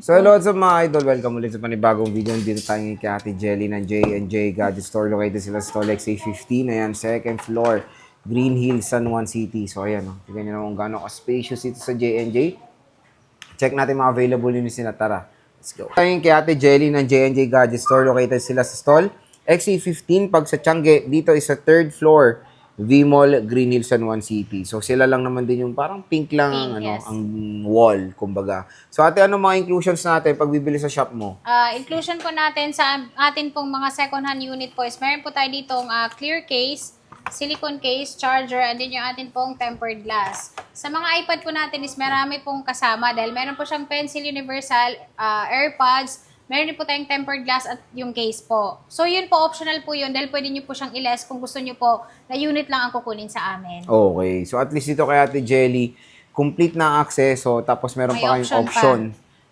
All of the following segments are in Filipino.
So hello what's up mga idol, welcome ulit sa panibagong video. Dito tayo kay Ate Jelly ng J&J Gadget Store. Located sila sa Stall XA15. Ayan, second floor, Green Hills, San Juan City. So ayan, tignan nyo naman kung gano'ng ka-spacious ito sa J&J. Check natin mga available units nila. Tara, let's go. Tayo kay Ate Jelly ng J&J Gadget Store. Located sila sa Stall XA15. Pag sa Tiangge, dito is sa third floor, V-Mall, Green Hills, San Juan City. So, sila lang naman din yung parang pink lang Pink, yes. ang wall, kumbaga. So, ate, ano mga inclusions natin pag bibili sa shop mo? Inclusion po natin sa atin pong mga second-hand unit po is meron po tayo ditong clear case, silicone case, charger, and then yung atin pong tempered glass. Sa mga iPad po natin is marami pong kasama dahil meron po siyang pencil universal, AirPods, meron din po tayong tempered glass at yung case po. So, yun po, optional po yun dahil pwede nyo po siyang i-less kung gusto nyo po na unit lang ang kukunin sa amin. Okay. So, at least dito kay Ate Jelly, complete na ang akseso, tapos meron May pa kayong option option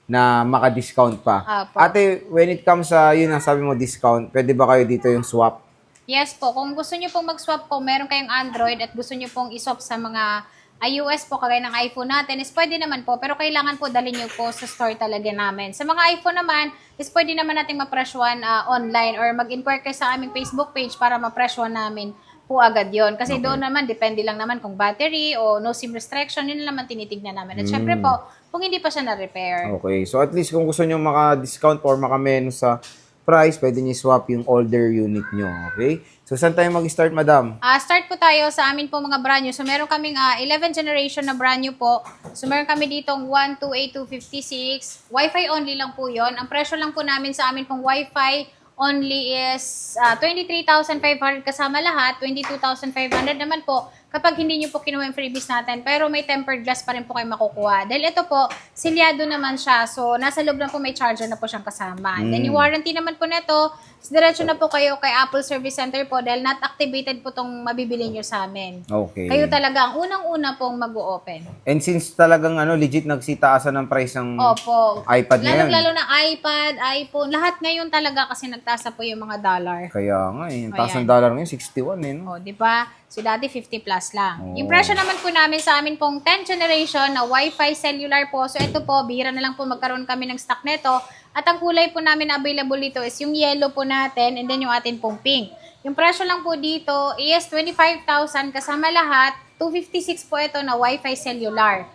na maka-discount pa. Apo. Ate, when it comes sa, yun ang sabi mo, discount, pwede ba kayo dito yung swap? Yes po, kung gusto nyo pong mag-swap po, meron kayong Android at gusto nyo pong i-swap sa mga iOS po, kagaya ng iPhone natin, is pwede naman po, pero kailangan po dalhin nyo po sa store talaga namin. Sa mga iPhone naman, is pwede naman natin mapresyuhan online or mag-inquire kayo sa aming Facebook page para mapresyuhan namin po agad yon. Kasi doon naman, depende lang naman kung battery o no SIM restriction, yun naman tinitignan namin. At syempre po, kung hindi pa siya na-repair. Okay. So, at least kung gusto nyo maka-discount or maka-menu sa price, pwede nyo swap yung older unit nyo. Okay? So, saan tayo mag-start, madam? Start po tayo sa amin po mga brand new. So, meron kaming 11 generation na brand new po. So, meron kami ditong 128256. Wi-Fi only lang po yon. Ang presyo lang po namin sa amin pong Wi-Fi only is 23,500 kasama lahat. 22,500 naman po kapag hindi nyo po kinuha yung freebies natin. Pero may tempered glass pa rin po kayo makukuha. Dahil ito po, silyado naman siya. So, nasa loob lang po may charger na po siyang kasama. And then, yung warranty naman po nito, diretso na po kayo kay Apple Service Center po dahil not activated po itong mabibili nyo sa amin. Okay. Kayo talaga ang unang-una pong mag-o-open. And since talagang legit nagsitaasan ng price ng Opo. iPad ngayon. Lalo na iPad, iPhone, lahat ngayon talaga kasi nagtasa po yung mga dollar. Kaya nga ang taas ng Ayan. dollar ngayon, 61 eh, no? O, di ba? So, dati 50 plus lang. Oo. Yung presyo naman po namin sa amin pong 10th generation na Wi-Fi cellular po. So, ito po, bihira na lang po magkaroon kami ng stock neto. At ang kulay po namin na available dito is yung yellow po natin and then yung atin pong pink. Yung presyo lang po dito is 25,000 kasama lahat. 256 po ito na Wi-Fi cellular.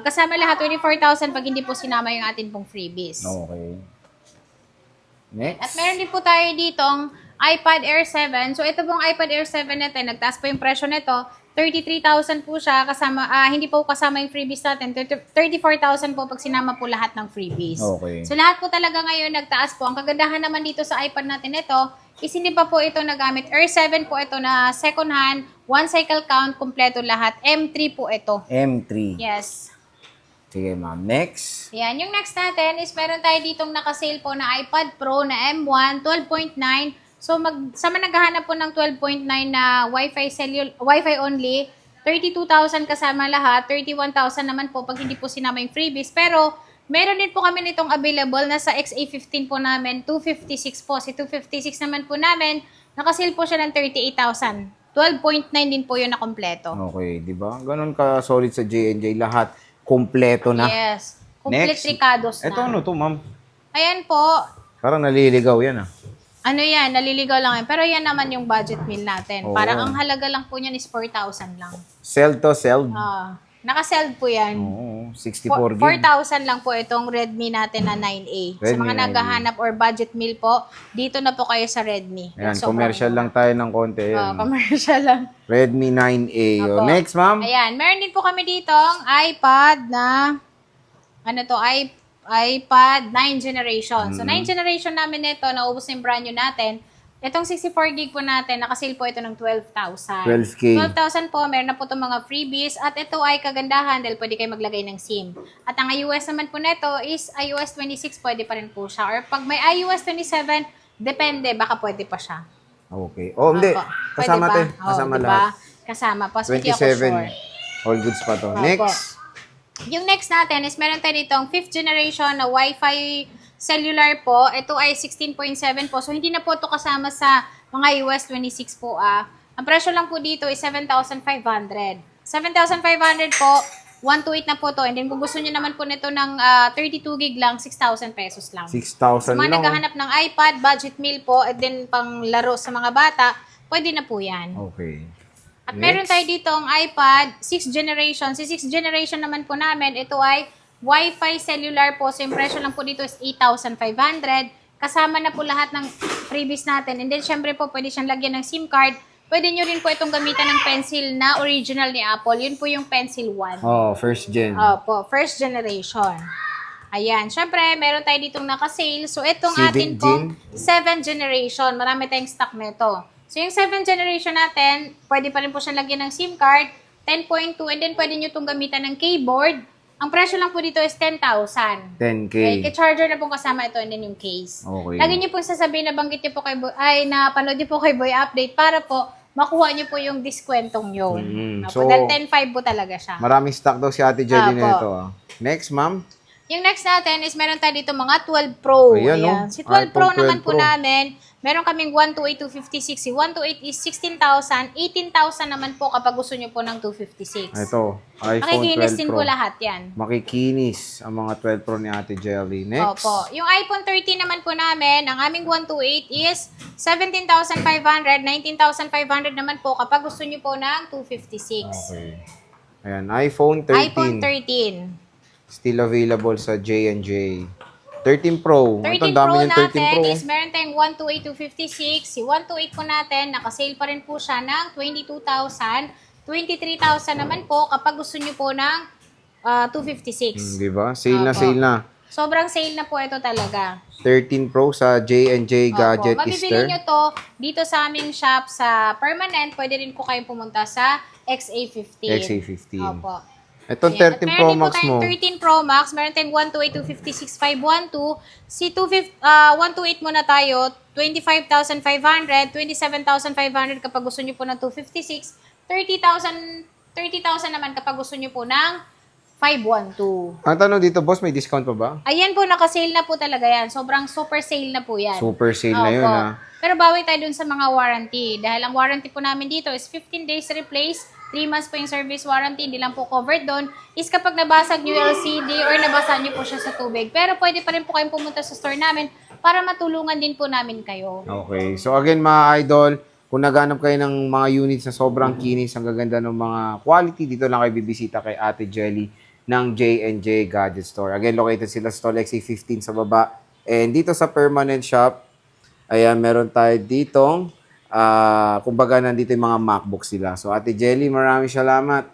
Kasama lahat 24,000 pag hindi po sinama yung atin pong freebies. Okay. Next. At meron din po tayo ditong iPad Air 7. So, ito pong iPad Air 7 natin, nagtaas po yung presyo nito. 33,000 po siya, kasama, hindi po kasama yung freebies natin. 34,000 po pag sinama po lahat ng freebies. Okay. So, lahat po talaga ngayon nagtaas po. Ang kagandahan naman dito sa iPad natin ito, is hindi pa po ito nagamit. Air 7 po ito na second hand, one cycle count, kompleto lahat. M3 po ito. M3. Yes. Sige, ma'am. Next. Yan. Yung next natin is meron tayo ditong nakasale po na iPad Pro na M1, 12.9. So, sa mga naghahanap po ng 12.9 na Wi-Fi only, 32,000 kasama lahat, 31,000 naman po pag hindi po sinama yung freebies. Pero, meron din po kami nitong available na sa XA15 po namin, 256 po. Si 256 naman po namin, nakasale po siya ng 38,000. 12.9 din po yun na kompleto. Okay, di ba? Ganon ka solid sa J&J. Lahat kompleto na. Yes. Complete Next. Ricados na. Ito ano to, ma'am? Ayan po. Parang naliligaw yan, ah. Ano yan, naliligaw lang yan. Pero yan naman yung budget meal natin. Oo. Parang ang halaga lang po niyan is 4,000 lang. Sell to sell. Naka-seld po yan. Oo, 64 gig. 4,000 lang po itong Redmi natin na 9A. Sa Redmi mga 9A. naghahanap or budget meal po, dito na po kayo sa Redmi. Ayan, So, commercial lang tayo ng konti. Ayan. commercial lang. Redmi 9A. Opo. Oh, next, ma'am. Ayan, meron din po kami ditong iPad na, iPad 9 generation. So, 9 generation namin nito, naubos na yung brand new natin. Itong 64 gig po natin, nakasale po ito ng 12,000. 12K. 12,000 po, meron na po itong mga freebies. At ito ay kagandahan dahil pwede kayo maglagay ng SIM. At ang iOS naman po nito is iOS 26, pwede pa rin po siya. Or pag may iOS 27, depende, baka pwede pa siya. Okay. Oh, hindi. Opo. Kasama Pwede to. ba? Kasama Diba? lahat. Kasama. Pas, hindi ako 27. sure. All goods pa to. Opo. Next. Yung next natin is meron tayo ditong 5th generation na Wi-Fi cellular po. Ito ay 16.7 po. So, hindi na po ito kasama sa mga iOS 26 po. Ang presyo lang po dito is 7,500. 7,500 po, 128 na po to. And then kung gusto niyo naman po nito ng 32 gig lang, 6,000 pesos lang. 6,000 Sa mga lang. naghahanap ng iPad, budget meal po, and then pang laro sa mga bata, pwede na po yan. Okay. At meron tayo dito ang iPad 6th generation. Si 6th generation naman po namin, ito ay Wi-Fi cellular po. So yung presyo lang po dito is 8,500. Kasama na po lahat ng freebies natin. And then syempre po, pwede siyang lagyan ng SIM card. Pwede nyo rin po itong gamitan ng pencil na original ni Apple. Yun po yung Pencil 1. Oh, first gen. Opo, first generation. Ayan. Syempre, meron tayo ditong naka-sale. So, itong atin pong 7th generation. Marami tayong stock nito. So, yung 7th generation natin, pwede pa rin po siyang lagyan ng SIM card, 10.2, and then pwede nyo itong gamitan ng keyboard. Ang presyo lang po dito is 10,000. 10K. Okay, charger na pong kasama ito and then yung case. Okay. Lagi nyo pong sasabihin na banggit nyo po kay Boy, napanood nyo po kay Boy Update para po makuha nyo po yung diskwentong yun. So, Dahil 10.5 po talaga siya. Maraming stock daw si Ate Jelly Apo. nito. Next, ma'am. Yung next natin is meron tayo dito mga 12 Pro. Ayan, no? Si 12 Pro iPhone 12 naman po Pro. namin, meron kaming 128, 256. Si 128 is 16,000. 18,000 naman po kapag gusto nyo po ng 256. Ito, iPhone Makikinis 12 din Pro. po lahat yan. Makikinis ang mga 12 Pro ni Ate Jelly. Next. Opo. Yung iPhone 13 naman po namin, ang aming 128 is 17,500. 19,500 naman po kapag gusto nyo po ng 256. Okay. Ayan, iPhone 13. iPhone 13. Still available sa J&J. 13 Pro. 13 Ito, ang dami Pro niyang 13 natin Pro. is meron tayong 128, 256. Si 128 po natin, nakasale pa rin po siya ng 22,000. 23,000 naman po kapag gusto nyo po ng 256. Di ba? Sale na, Opo. sale na. Sobrang sale na po ito talaga. 13 Pro sa J&J Gadget Opo. Mabibili Easter. nyo to dito sa aming shop sa Permanent. Pwede rin po kayong pumunta sa XA15. XA15. Opo. Itong Ayan. 13 At Pro meron din Max po tayong mo. 13 Pro Max. Meron tayong 128, 256, 512. Si 128 muna tayo, 25,500, 27,500 kapag gusto nyo po ng 256. 30,000 naman kapag gusto nyo po ng 512. Ang tanong dito, boss, may discount pa ba? Ayan po, naka-sale na po talaga yan. Sobrang super sale na po yan. Super sale na yun, Opo. ha? Pero bawi tayo dun sa mga warranty. Dahil ang warranty po namin dito is 15 days replace, 3 months po yung service warranty, hindi lang po covered doon. Is kapag nabasag nyo yung LCD or nabasa nyo po siya sa tubig. Pero pwede pa rin po kayong pumunta sa store namin para matulungan din po namin kayo. Okay. So again, mga idol, kung naghanap kayo ng mga units na sobrang kinis, ang gaganda ng mga quality, dito lang kayo bibisita kay Ate Jelly ng J&J Gadget Store. Again, located sila sa Stall XA15 sa baba. And dito sa permanent shop, ayan, meron tayo ditong, kumbaga nandito yung mga MacBooks sila. So Ate Jelly, maraming salamat.